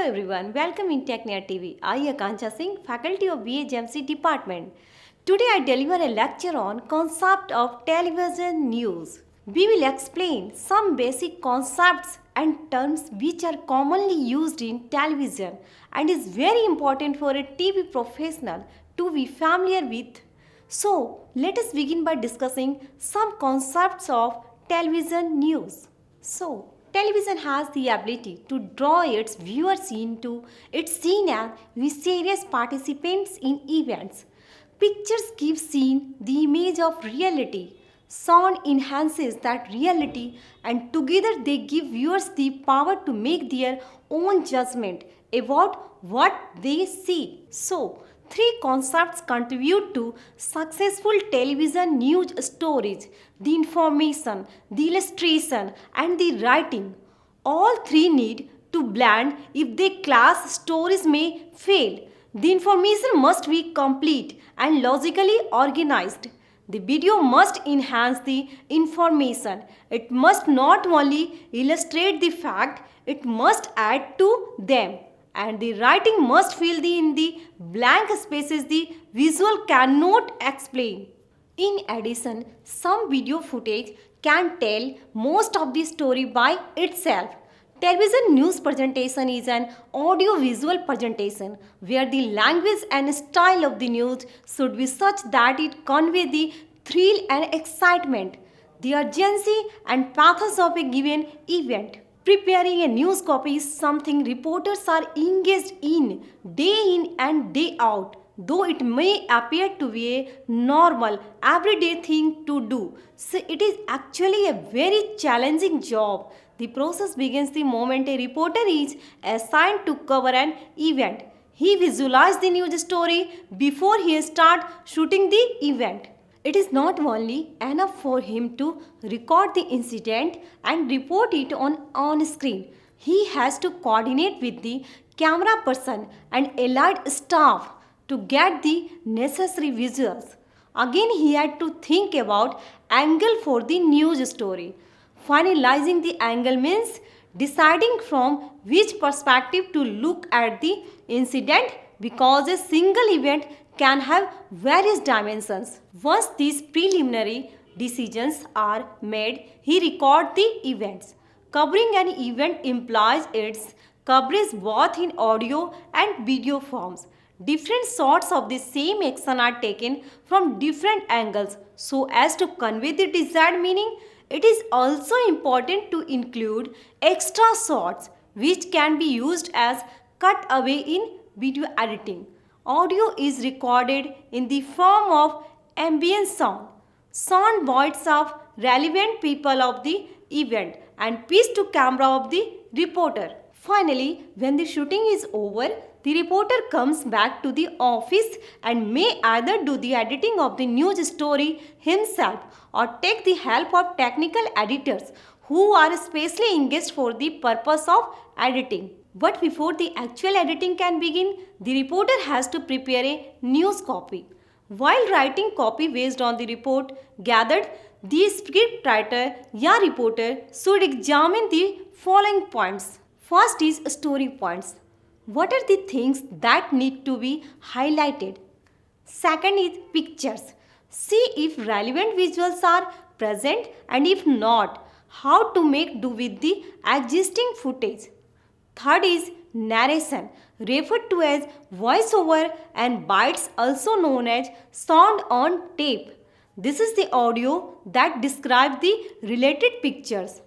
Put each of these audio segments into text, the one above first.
everyone, welcome in TechNet TV. I am Akanksha Singh, faculty of BA GMC department. Today I deliver a lecture on concept of television news. We will explain some basic concepts and terms which are commonly used in television and is very important for a TV professional to be familiar with. So, let us begin by discussing some concepts of television news. So, television has the ability to draw its viewers into its scene as mysterious participants in events. Pictures give scene the image of reality. Sound enhances that reality, and together they give viewers the power to make their own judgment about what they see. So, three concepts contribute to successful television news stories: the information, the illustration, and the writing. All three need to blend. If they clash, stories may fail. The information must be complete and logically organized. The video must enhance the information. It must not only illustrate the fact, it must add to them. And the writing must fill in the blank spaces the visual cannot explain. In addition, some video footage can tell most of the story by itself. Television news presentation is an audio-visual presentation where the language and style of the news should be such that it convey the thrill and excitement, the urgency and pathos of a given event. Preparing a news copy is something reporters are engaged in and day out, though it may appear to be a normal, everyday thing to do. So it is actually a very challenging job. The process begins the moment a reporter is assigned to cover an event. He visualizes the news story before he starts shooting the event. It is not only enough for him to record the incident and report it on screen. He has to coordinate with the camera person and allied staff to get the necessary visuals. Again, he had to think about angle for the news story. Finalizing the angle means deciding from which perspective to look at the incident, because a single event can have various dimensions. Once these preliminary decisions are made, he records the events. Covering an event implies its coverage both in audio and video forms. Different shots of the same action are taken from different angles so as to convey the desired meaning. It is also important to include extra shots which can be used as cutaway in video editing. Audio is recorded in the form of ambient sound bites of relevant people of the event, and piece to camera of the reporter. Finally, when the shooting is over, the reporter comes back to the office and may either do the editing of the news story himself or take the help of technical editors who are specially engaged for the purpose of editing. But before the actual editing can begin, the reporter has to prepare a news copy. While writing copy based on the report gathered, the script writer या reporter should examine the following points. First is story points. What are the things that need to be highlighted? Second is pictures. See if relevant visuals are present, and if not, how to make do with the existing footage. Third is narration, referred to as voiceover and bites, also known as sound on tape. This is the audio that describes the related pictures.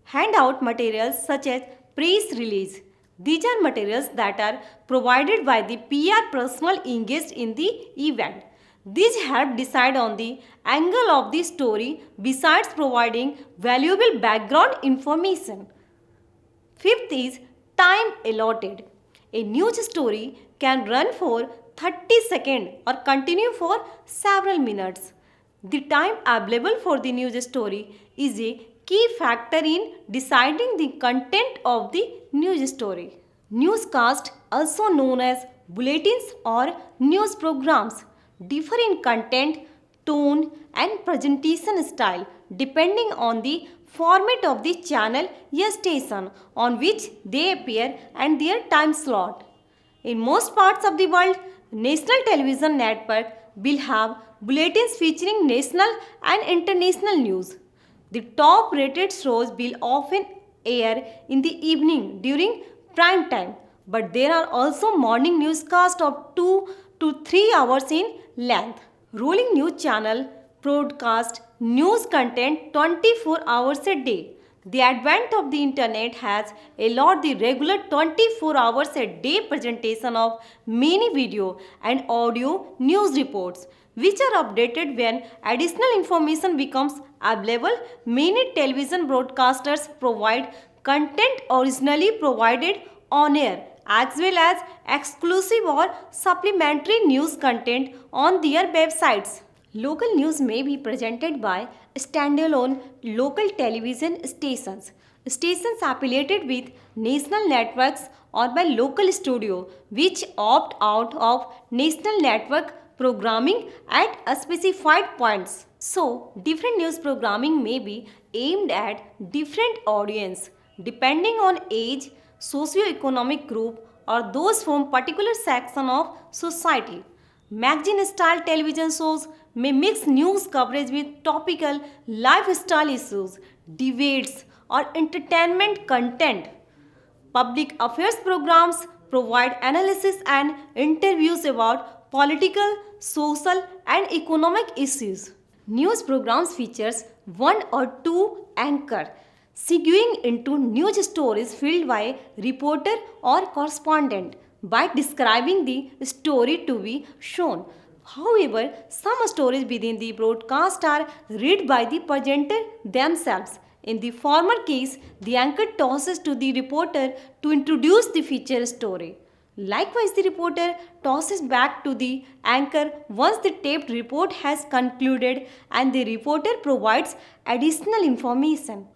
Handout materials such as press release. These are materials that are provided by the PR personnel engaged in the event. These help decide on the angle of the story besides providing valuable background information. Fifth is time allotted. A news story can run for 30 seconds or continue for several minutes. The time available for the news story is a key factor in deciding the content of the news story. Newscasts, also known as bulletins or news programs, differ in content, tone, and presentation style depending on the format of the channel या station on which they appear and their time slot. In most parts of the world, national television network will have bulletins featuring national and international news. The top rated shows will often air in the evening during prime time, but there are also morning newscasts of 2 to 3 hours in length. Rolling news channel broadcast news content 24 hours a day. The advent of the internet has allowed the regular 24 hours a day presentation of many video and audio news reports, which are updated when additional information becomes available. Many television broadcasters provide content originally provided on air as well as exclusive or supplementary news content on their websites. Local news may be presented by standalone local television stations, stations affiliated with national networks, or by local studio which opt out of national network programming at specified points. So, different news programming may be aimed at different audience depending on age, socio-economic group, or those from particular section of society. Magazine style television shows may mix news coverage with topical lifestyle issues, debates, or entertainment content. Public affairs programs provide analysis and interviews about political, social, and economic issues. News programs features one or two anchor segueing into news stories filled by a reporter or correspondent by describing the story to be shown. However, some stories within the broadcast are read by the presenter themselves. In the former case, the anchor tosses to the reporter to introduce the feature story. Likewise, the reporter tosses back to the anchor once the taped report has concluded and the reporter provides additional information.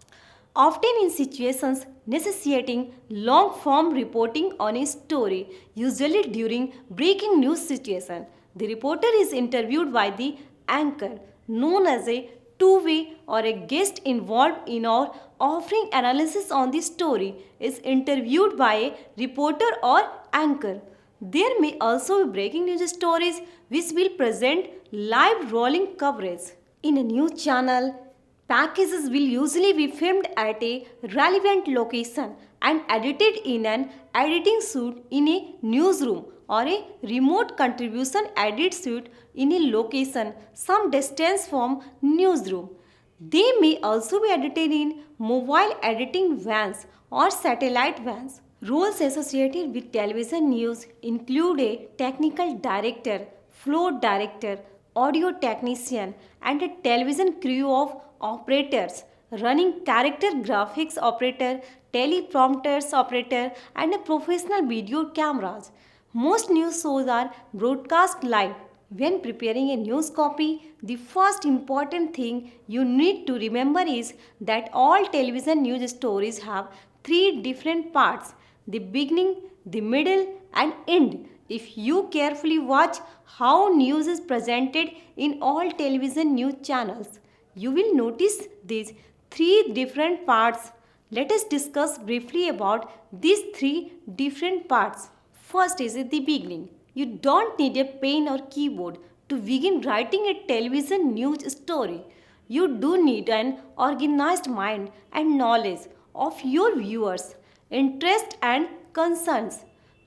Often in situations necessitating long form reporting on a story, usually during breaking news situation, the reporter is interviewed by the anchor, known as a two-way, or a guest involved in or offering analysis on the story is interviewed by a reporter or anchor. There may also be breaking news stories which will present live rolling coverage. In a news channel, packages will usually be filmed at a relevant location and edited in an editing suite in a newsroom or a remote contribution edit suite in a location some distance from newsroom. They may also be edited in mobile editing vans or satellite vans. Roles associated with television news include a technical director, floor director, audio technician, and a television crew of operators running character graphics operator, teleprompters operator, and a professional video cameras. Most news shows are broadcast live. When preparing a news copy, the first important thing you need to remember is that all television news stories have three different parts: the beginning, the middle, and end. If you carefully watch how news is presented in all television news channels, you will notice these three different parts. Let us discuss briefly about these three different parts. First is at the beginning. You don't need a pen or keyboard to begin writing a television news story. You do need an organized mind and knowledge of your viewers' interests and concerns.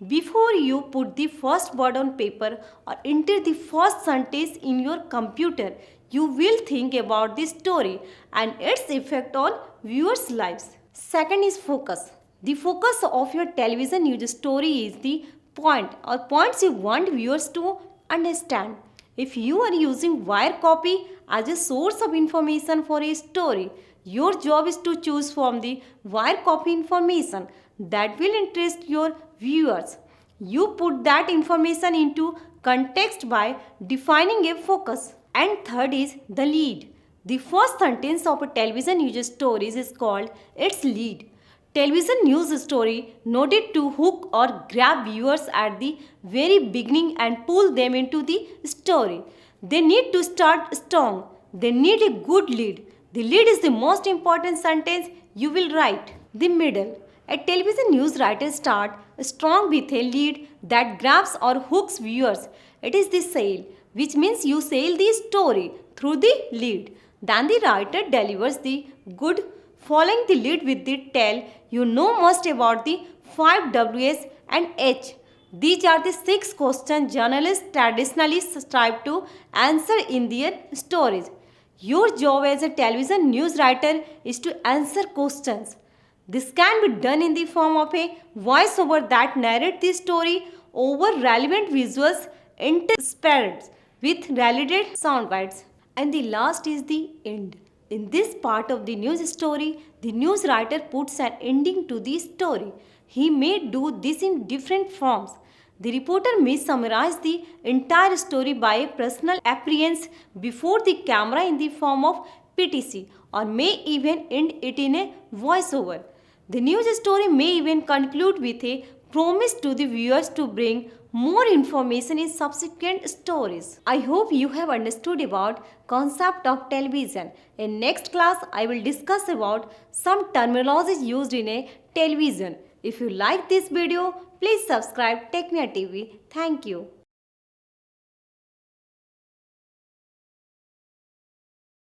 Before you put the first word on paper or enter the first sentence in your computer, you will think about the story and its effect on viewers' lives. Second is focus. The focus of your television news story is the point or points you want viewers to understand. If you are using wire copy as a source of information for a story, your job is to choose from the wire copy information that will interest your viewers. You put that information into context by defining a focus. And third is the lead. The first sentence of a television news story is called its lead. Television news story noted to hook or grab viewers at the very beginning and pull them into the story. They need to start strong. They need a good lead. The lead is the most important sentence you will write. The middle. A television news writer starts strong with a lead that grabs or hooks viewers. It is the sail, which means you sail the story through the lead. Then the writer delivers the good, following the lead with the tell you know most about the 5 W's and H. These are the 6 questions journalists traditionally strive to answer in their stories. Your job as a television news writer is to answer questions. This can be done in the form of a voiceover that narrates the story over relevant visuals interspersed with related sound bites. And the last is the end. In this part of the news story, the news writer puts an ending to the story. He may do this in different forms. The reporter may summarize the entire story by a personal appearance before the camera in the form of PTC, or may even end it in a voiceover. The news story may even conclude with a promise to the viewers to bring more information in subsequent stories. I hope you have understood about concept of television. In next class I will discuss about some terminologies used in a television. If you like this video, please subscribe TechNet TV. Thank you.